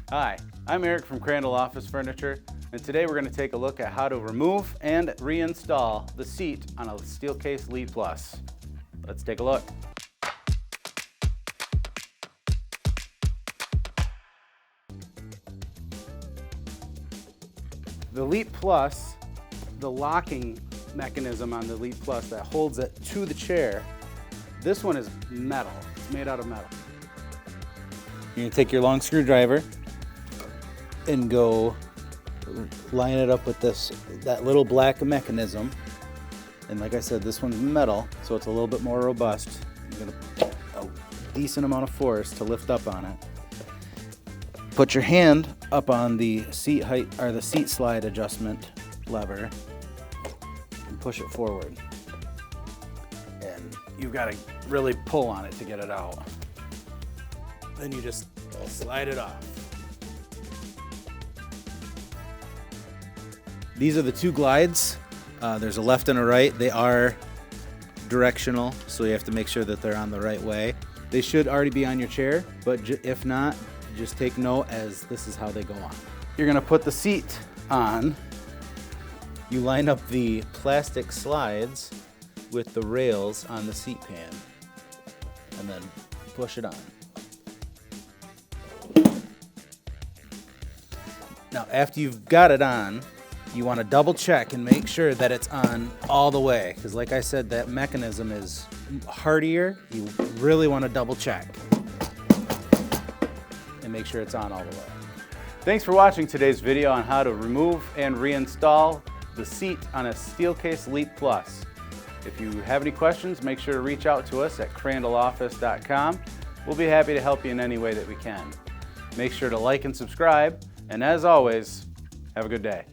Hi, I'm Eric from Crandall Office Furniture, and today we're going to take a look at how to remove and reinstall the seat on a Steelcase Leap Plus. Let's take a look. The Leap Plus, the locking mechanism on the Leap Plus that holds it to the chair, this one is metal. It's made out of metal. You're going to take your long screwdriver and go line it up with that little black mechanism. And like I said, this one's metal, so it's a little bit more robust. You're going to put a decent amount of force to lift up on it. Put your hand up on the seat height or the seat slide adjustment lever and push it forward. And you've got to really pull on it to get it out. Then you just slide it off. These are the two glides. There's a left and a right. They are directional, so you have to make sure that they're on the right way. They should already be on your chair, but if not, just take note as this is how they go on. You're gonna put the seat on. You line up the plastic slides with the rails on the seat pan, and then push it on. Now, after you've got it on, you want to double check and make sure that it's on all the way, because like I said, that mechanism is hardier. You really want to double check and make sure it's on all the way. Thanks for watching today's video on how to remove and reinstall the seat on a Steelcase Leap Plus. If you have any questions, make sure to reach out to us at crandalloffice.com. We'll be happy to help you in any way that we can. Make sure to like and subscribe, and as always, have a good day.